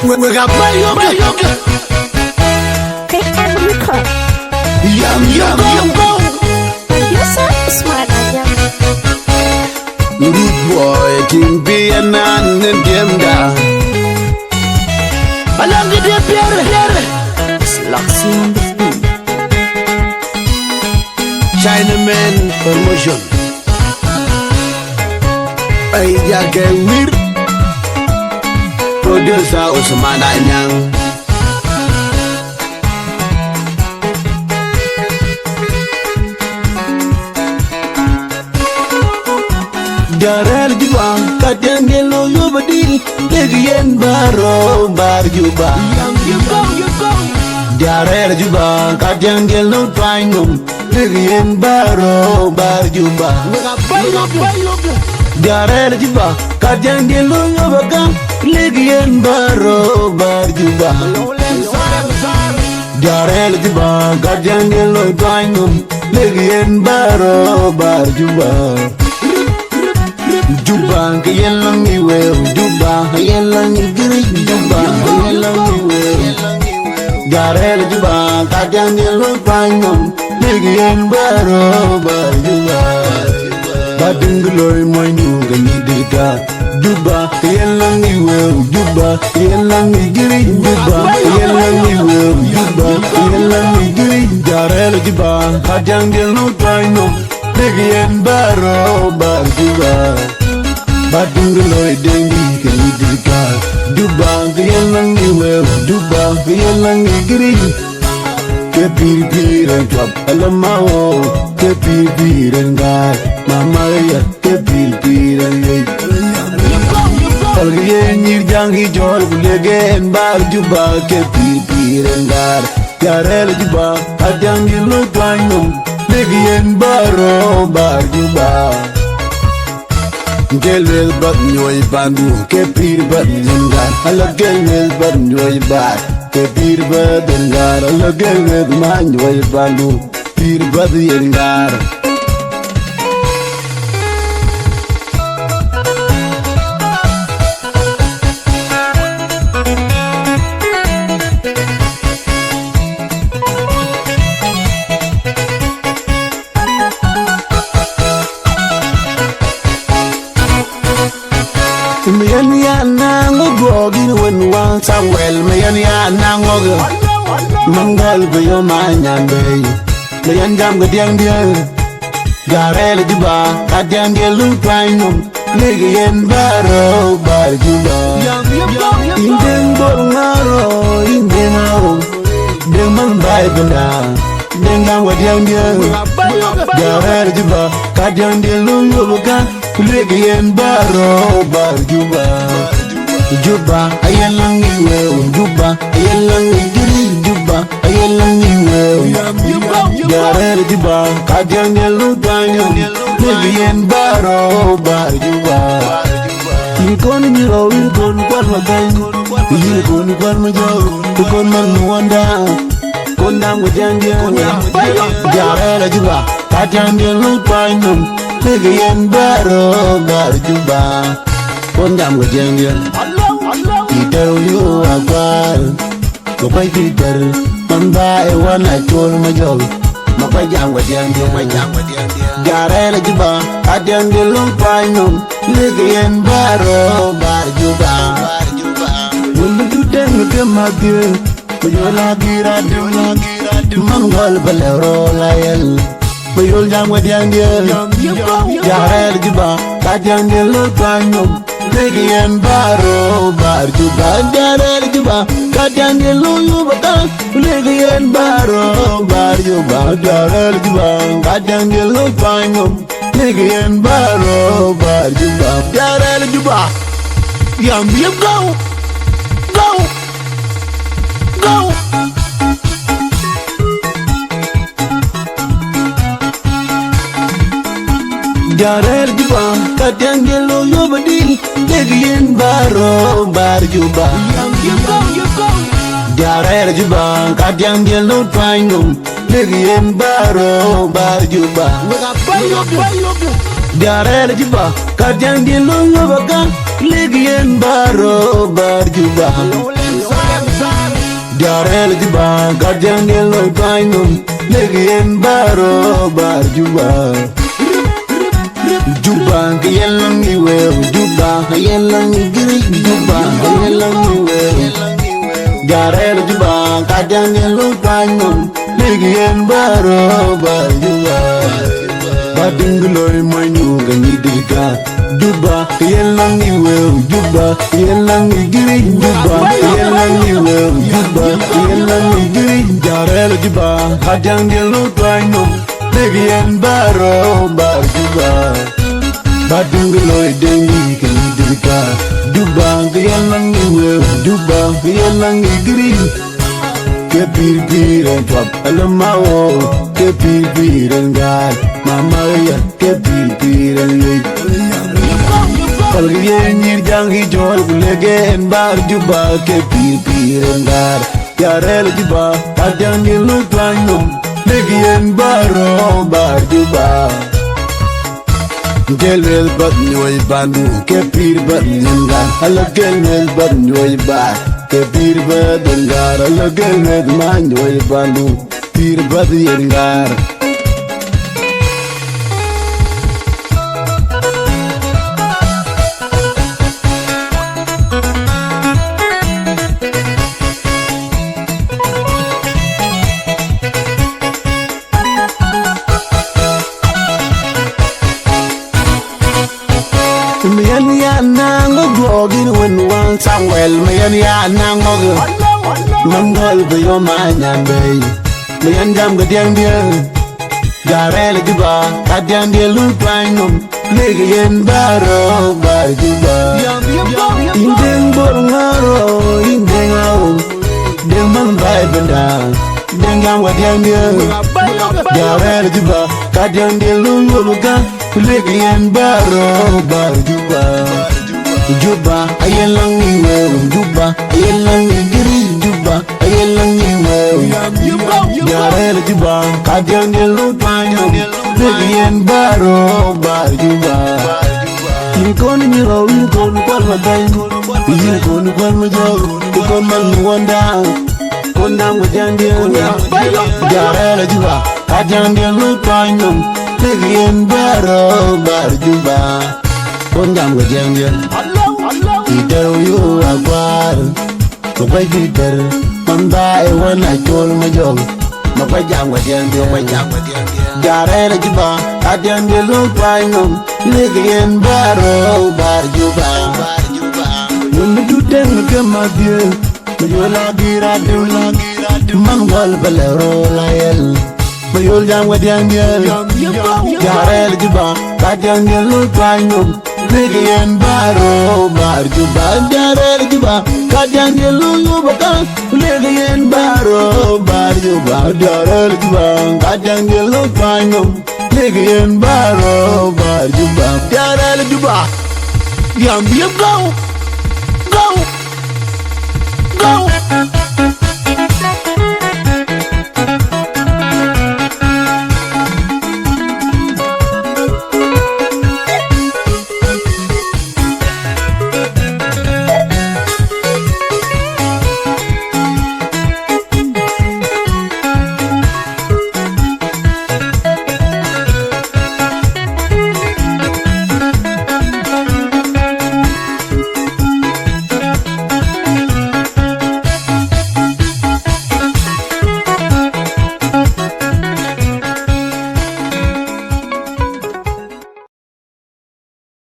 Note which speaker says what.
Speaker 1: We got yoga.
Speaker 2: Hey, America.
Speaker 1: Yum, yum, yum, go.
Speaker 2: You're so smart, Adam.
Speaker 1: Rude boy, King B and Nan and Demda. I love you, dear Pierre.
Speaker 2: Sluxy on the beat.
Speaker 1: Chinaman promotion. Ay, ya que weird. Producer Usman Anyang. Darel Juba, Katangelo Yubadi, Legian Baro, Bar Juba. You go. Darel Juba, Katangelo Twinum, Legian Baro, Bar Juba. Darel Juba, Katangelo Yubaga, Legian Baro, Bar Juba. Darel Juba, Katangelo Twinum, Legian Baro, Bar Juba. Juba, yellow me well, Juba, yellow me giri, Juba, yellow me well. Garel Juba, Kajan yellow pine, Ligian Barrow, Juba. Badingloy, my new Ganidika, Juba, yellow me well, Juba, yellow me giri, Juba, yellow me well, Juba, yellow me giri, Garel Juba, Kajan yellow pine, Ligian Barrow, Juba. Badungaloy Deng Dee Star, Duba, Yalang Niwell, Duba, Yalang Nigri, Kepi and Club, Alamao, Kepi and God, Mamma, Kepi and Lake. Algain, Yangi George, again, Bar Juba, Kepi and God, Yarel Juba, Adangi Lutwanum, Legian Barrow, Bar Juba. Gelwell but noy bandu ke pir bad ngar ala gelwell but noy bad ke pir bad ngar ala gelwell ma noy bandu pir bad ngar Mayania nango gogin when one Samuel Mayania nango Mangal bayo manyan Mayan jam gadiang dia Garel Juba Kadiang dia lupainum Legian Baro Bar Juba Indeng bolngaro Indeng aro Deng mambai benda Deng gang wadiang dia Garel Juba Kadiang dia lupakan Legian Baro Bar Juba. Juba, ayalang iwe. Juba, ayalang igiri. Juba, ayalang iwe. Garel Juba, Kajang Yalutanyo. Legian Baro Bar Juba. Yikon niro, yikon kwan magay. Yikon kwan majaw. Yikon magnuwanda. Kondang wajangya. Garel Juba, Kajang Yalutanyo. Legian Baro Bar Juba. Kondam wajangya. Peter you akwal. Kopai Peter. Mamba wana chol majaw. Mapajang wajangya. Garel Juba. Adang dilong painum. Legian Baro Bar Juba. Wulu dudeng ngemagil. Mayola gira. Mangal balero layel. Mayol jang wadiang dia Jarel Juba Kajang dia lutanyum Legian Baro Bar Juba Jarel Juba Kajang dia luyubaka Legian Baro Bar Juba Jarel Juba Kajang dia lutanyum Legian Baro Bar Juba Jarel Juba Yum go Jarel Juba, Katangelo Yobadi, Legian Baro Bar Juba. Jarel Juba, Katangelo Twinum, Legian Baro Bar Juba. Jarel Juba, Katangelo Yobaga, Legian Baro Bar Juba. Diar Junub Kadian de lo painum Legien baro bar juba Juba Yelang iwe Juba Yelang igri Juba Yelang iwe Diar Junub Kadian de lo painum Legien baro bar juba Badingloy manyu ganyi diga Juba Yelang iwe Juba Yelang igri Juba Yelang iwe Juba Yelang igri Diar Junub Kadian de lo painum Legien baro bar juba Badingloy dengi ganyi diga Juba Yelang iwe Juba Yelang igri Ke pir and top alamao Ke pir and God Mama ya ke pir and late Kalgiye nir jangi jol Kulege en bar juba Ke pir and God Diar Junub Kadian de lo painum Legien baro bar juba Gelmel bat nyoy bandu Ke pir bat ninga Hala gelmel bat nyoy bat Ke pir bat dengar Hala gelmel man nyoy bandu Pir bat yengar Mayan ya nang ogin when one Samuel mayan ya nang og Mangol be yo manyan be Mayan jam gadiang dia Diar Junub Kadian de lo painum Legien baro bar juba Indeng borngaro indeng au Deng mang bai benda Deng jam gadiang dia Diar Junub Kadian de lo yobuka Legien baro bar juba Juba ayelang iwe Juba ayelang igri Juba ayelang iwe Diar Junub Kadian de lo painum Legien baro bar juba Yikon nyiro yikon kwal maday Yikon kwal majog Yikon man wanda Kondang wajan dia Diar Junub Kadian de lo painum Legien baro bar juba Kondang wajan dia Peter yu akwar Kukwai Peter Mambae wana chol majog Mapajang wajan dia Diar Junub Kadian de lo painum Legien baro bar juba Nundu dudeng kemadir Mayola giradu Mangol balero layel Mayol jang wadiang dia Diar Junub Kadian de lo painum Legien baro bar juba Diar Junub Kadian de lo yubaka Legien baro bar juba Diar Junub Kadian de lo painum Legien baro bar juba Diar Junub Yam yam go